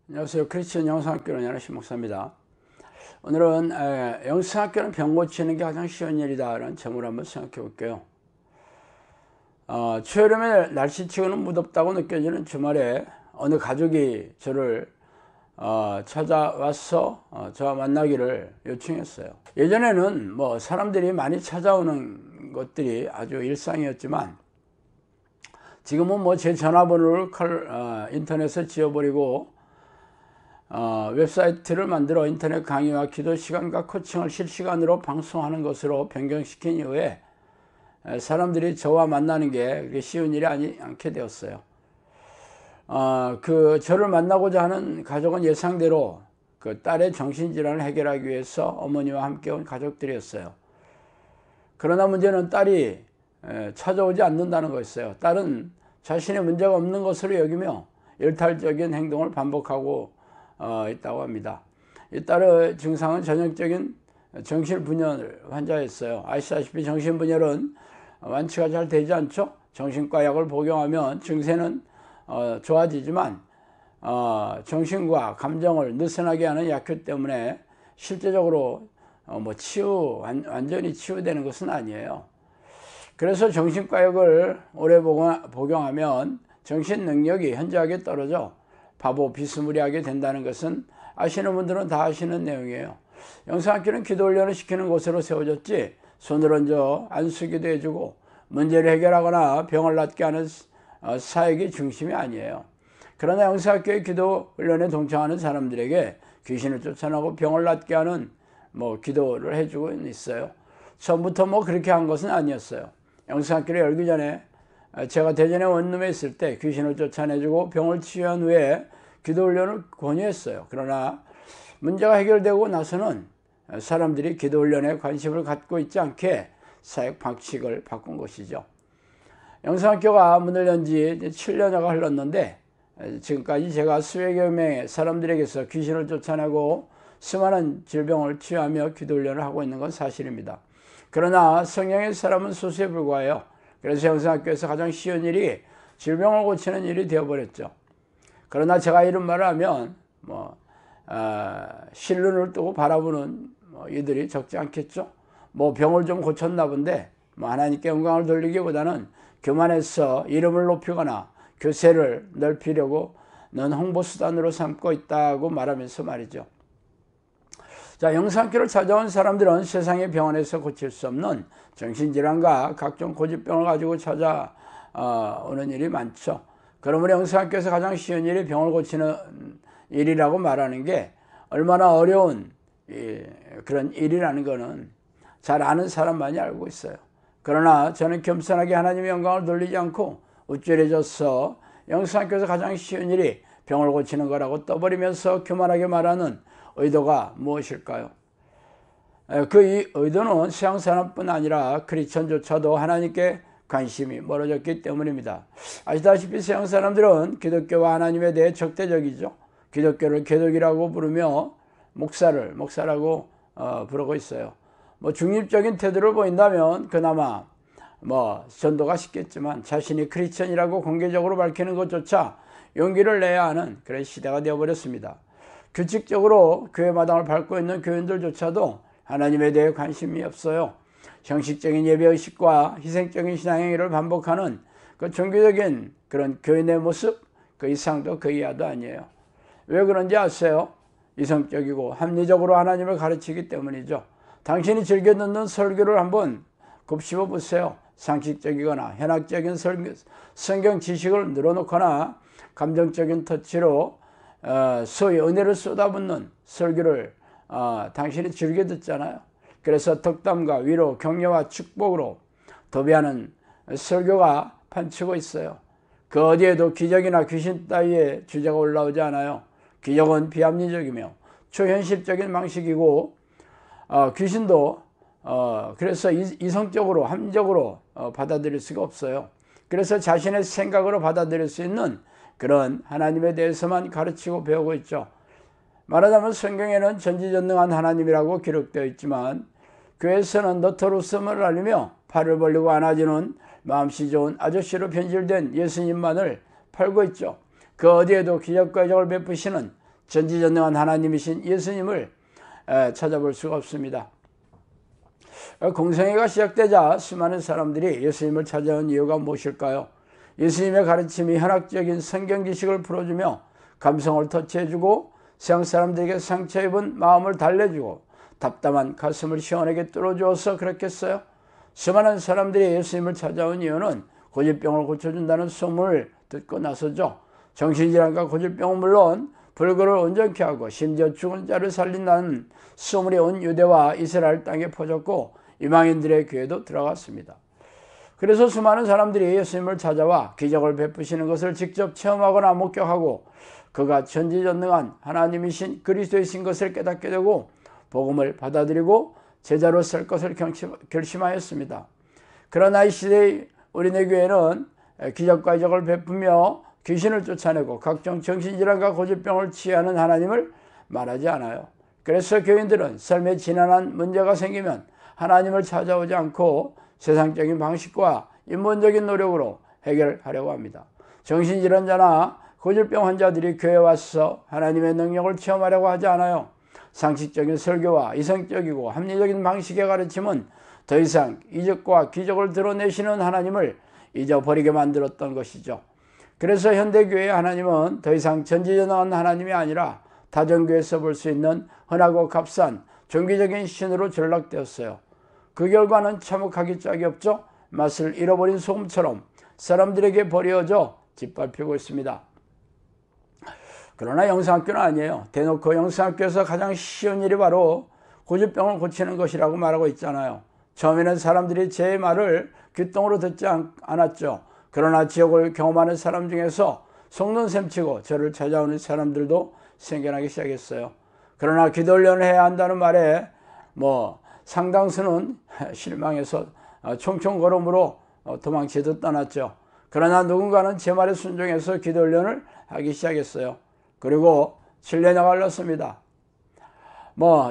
안녕하세요. 크리스천 영성학교는 연하신 목사입니다. 오늘은 영성학교는 병 고치는 게 가장 쉬운 일이다 라는 제목을 한번 생각해 볼게요. 초여름에 날씨치고는 무덥다고 느껴지는 주말에 어느 가족이 저를 찾아와서 저와 만나기를 요청했어요. 예전에는 뭐 사람들이 많이 찾아오는 것들이 아주 일상이었지만 지금은 뭐 제 전화번호를 인터넷에 지워버리고 웹사이트를 만들어 인터넷 강의와 기도 시간과 코칭을 실시간으로 방송하는 것으로 변경시킨 이후에 사람들이 저와 만나는 게 그렇게 쉬운 일이 않게 되었어요. 저를 만나고자 하는 가족은 예상대로 그 딸의 정신질환을 해결하기 위해서 어머니와 함께 온 가족들이었어요. 그러나 문제는 딸이 찾아오지 않는다는 거였어요. 딸은 자신의 문제가 없는 것으로 여기며 일탈적인 행동을 반복하고 있다고 합니다. 이 딸의 증상은 전형적인 정신분열 환자였어요. 아시다시피 정신분열은 완치가 잘 되지 않죠. 정신과 약을 복용하면 증세는 좋아지지만 정신과 감정을 느슨하게 하는 약효 때문에 실제적으로 완전히 치유되는 것은 아니에요. 그래서 정신과 약을 오래 복용하면 정신 능력이 현저하게 떨어져 바보 비스무리하게 된다는 것은 아시는 분들은 다 아시는 내용이에요. 영성학교는 기도훈련을 시키는 곳으로 세워졌지 손을 얹어 안수기도 해주고 문제를 해결하거나 병을 낫게 하는 사역이 중심이 아니에요. 그러나 영성학교의 기도훈련에 동참하는 사람들에게 귀신을 쫓아내고 병을 낫게 하는 기도를 해주고 있어요. 처음부터 그렇게 한 것은 아니었어요. 영성학교를 열기 전에 제가 대전에 원룸에 있을 때 귀신을 쫓아내주고 병을 치유한 후에 기도훈련을 권유했어요. 그러나 문제가 해결되고 나서는 사람들이 기도훈련에 관심을 갖고 있지 않게 사역 방식을 바꾼 것이죠. 영성학교가 문을 연 지 7년여가 흘렀는데 지금까지 제가 수백여 명의 사람들에게서 귀신을 쫓아내고 수많은 질병을 치유하며 기도훈련을 하고 있는 건 사실입니다. 그러나 성령의 사람은 소수에 불과해요. 그래서 영성학교에서 가장 쉬운 일이 질병을 고치는 일이 되어버렸죠. 그러나 제가 이런 말을 하면 실눈을 뜨고 바라보는 이들이 적지 않겠죠. 병을 좀 고쳤나 본데 하나님께 영광을 돌리기보다는 교만해서 이름을 높이거나 교세를 넓히려고 넌 홍보수단으로 삼고 있다고 말하면서 말이죠. 자, 영성학교를 찾아온 사람들은 세상의 병원에서 고칠 수 없는 정신질환과 각종 고집병을 가지고 찾아오는 일이 많죠. 그러므로 영성학교에서 가장 쉬운 일이 병을 고치는 일이라고 말하는 게 얼마나 어려운 그런 일이라는 것은 잘 아는 사람만이 알고 있어요. 그러나 저는 겸손하게 하나님의 영광을 돌리지 않고 우쭐해져서 영성학교에서 가장 쉬운 일이 병을 고치는 거라고 떠버리면서 교만하게 말하는 의도가 무엇일까요? 그 의도는 세상사람뿐 아니라 크리스천조차도 하나님께 관심이 멀어졌기 때문입니다. 아시다시피 세상사람들은 기독교와 하나님에 대해 적대적이죠. 기독교를 개독이라고 부르며 목사라고 부르고 있어요. 중립적인 태도를 보인다면 그나마 전도가 쉽겠지만 자신이 크리스천이라고 공개적으로 밝히는 것조차 용기를 내야 하는 그런 시대가 되어버렸습니다. 규칙적으로 교회 마당을 밟고 있는 교인들조차도 하나님에 대해 관심이 없어요. 형식적인 예배의식과 희생적인 신앙행위를 반복하는 그 종교적인 그런 교인의 모습, 그 이상도 그 이하도 아니에요. 왜 그런지 아세요? 이성적이고 합리적으로 하나님을 가르치기 때문이죠. 당신이 즐겨 듣는 설교를 한번 곱씹어 보세요. 상식적이거나 현학적인 성경 지식을 늘어놓거나 감정적인 터치로 소위 은혜를 쏟아붓는 설교를 당신이 즐겨 듣잖아요. 그래서 덕담과 위로, 격려와 축복으로 도배하는 설교가 판치고 있어요. 그 어디에도 기적이나 귀신 따위의 주제가 올라오지 않아요. 기적은 비합리적이며 초현실적인 방식이고 귀신도 그래서 이성적으로 합리적으로 받아들일 수가 없어요. 그래서 자신의 생각으로 받아들일 수 있는 그런 하나님에 대해서만 가르치고 배우고 있죠. 말하자면 성경에는 전지전능한 하나님이라고 기록되어 있지만 교회에서는 너털웃음을 알리며 팔을 벌리고 안아주는 마음씨 좋은 아저씨로 변질된 예수님만을 팔고 있죠. 그 어디에도 기적과 이적을 베푸시는 전지전능한 하나님이신 예수님을 찾아볼 수가 없습니다. 공생애가 시작되자 수많은 사람들이 예수님을 찾아온 이유가 무엇일까요? 예수님의 가르침이 현학적인 성경 지식을 풀어주며 감성을 터치해주고 세상 사람들에게 상처 입은 마음을 달래주고 답답한 가슴을 시원하게 뚫어주어서 그렇겠어요? 수많은 사람들이 예수님을 찾아온 이유는 고질병을 고쳐준다는 소문을 듣고 나서죠. 정신질환과 고질병은 물론 불교를 온전케 하고 심지어 죽은 자를 살린다는 소문이 온 유대와 이스라엘 땅에 퍼졌고 이방인들의 귀에도 들어갔습니다. 그래서 수많은 사람들이 예수님을 찾아와 기적을 베푸시는 것을 직접 체험하거나 목격하고 그가 전지전능한 하나님이신 그리스도이신 것을 깨닫게 되고 복음을 받아들이고 제자로 설 것을 결심하였습니다. 그러나 이 시대의 우리네 교회는 기적과 이적을 베푸며 귀신을 쫓아내고 각종 정신질환과 고질병을 치유하는 하나님을 말하지 않아요. 그래서 교인들은 삶에 지난한 문제가 생기면 하나님을 찾아오지 않고 세상적인 방식과 인본적인 노력으로 해결하려고 합니다. 정신질환자나 고질병 환자들이 교회에 와서 하나님의 능력을 체험하려고 하지 않아요. 상식적인 설교와 이성적이고 합리적인 방식의 가르침은 더 이상 이적과 기적을 드러내시는 하나님을 잊어버리게 만들었던 것이죠. 그래서 현대교회의 하나님은 더 이상 전지전능한 하나님이 아니라 다정교회에서 볼 수 있는 흔하고 값싼 종교적인 신으로 전락되었어요. 그 결과는 참혹하기 짝이 없죠. 맛을 잃어버린 소금처럼 사람들에게 버려져 짓밟히고 있습니다. 그러나 영성학교는 아니에요. 대놓고 영성학교에서 가장 쉬운 일이 바로 고질병을 고치는 것이라고 말하고 있잖아요. 처음에는 사람들이 제 말을 귓등으로 듣지 않았죠. 그러나 지옥을 경험하는 사람 중에서 속는 셈치고 저를 찾아오는 사람들도 생겨나기 시작했어요. 그러나 기도 훈련을 해야 한다는 말에 상당수는 실망해서 총총 걸음으로 도망치듯 떠났죠. 그러나 누군가는 제 말에 순종해서 기도 훈련을 하기 시작했어요. 그리고 7년여가 흘렀습니다.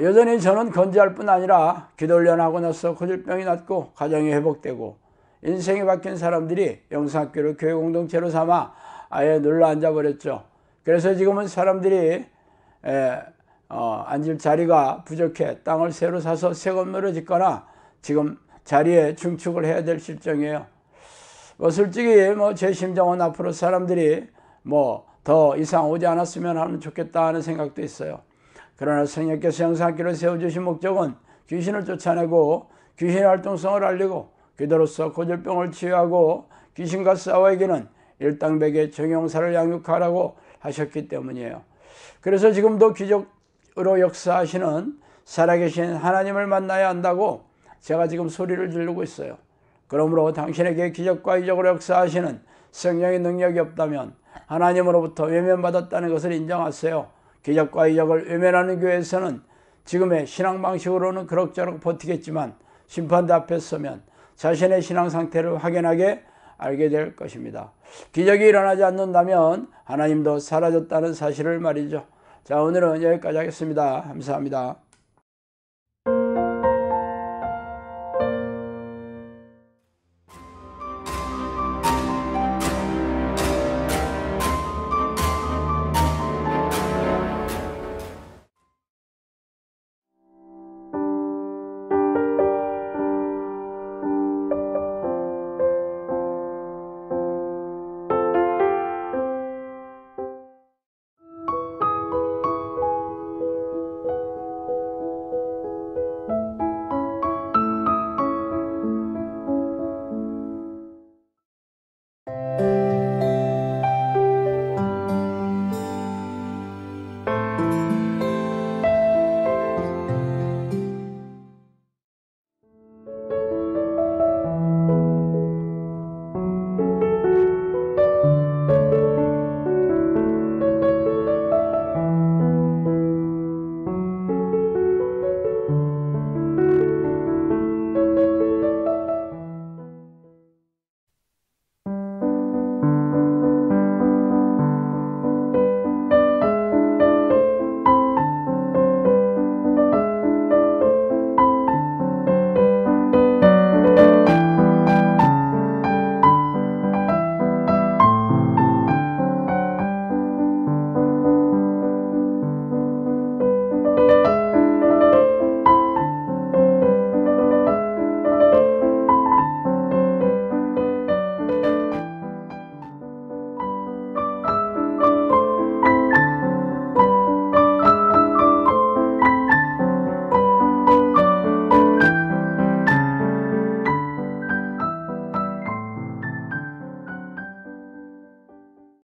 여전히 저는 건재할 뿐 아니라 기도 훈련하고 나서 고질병이 낫고 가정이 회복되고 인생이 바뀐 사람들이 영성학교를 교회 공동체로 삼아 아예 눌러 앉아버렸죠. 그래서 지금은 사람들이 앉을 자리가 부족해 땅을 새로 사서 새 건물을 짓거나 지금 자리에 중축을 해야 될 실정이에요. 솔직히 제 심정은 앞으로 사람들이 더 이상 오지 않았으면 하면 좋겠다 하는 생각도 있어요. 그러나 성령께서 영성학교를 세워주신 목적은 귀신을 쫓아내고 귀신의 활동성을 알리고 기도로서 고질병을 치유하고 귀신과 싸워 이기는 일당백의 정용사를 양육하라고 하셨기 때문이에요. 그래서 지금도 기적으로 역사하시는 살아계신 하나님을 만나야 한다고 제가 지금 소리를 지르고 있어요. 그러므로 당신에게 기적과 이적으로 역사하시는 성령의 능력이 없다면 하나님으로부터 외면받았다는 것을 인정하세요. 기적과 이적을 외면하는 교회에서는 지금의 신앙 방식으로는 그럭저럭 버티겠지만 심판대 앞에 서면 자신의 신앙 상태를 확연하게 알게 될 것입니다. 기적이 일어나지 않는다면 하나님도 사라졌다는 사실을 말이죠. 자, 오늘은 여기까지 하겠습니다. 감사합니다.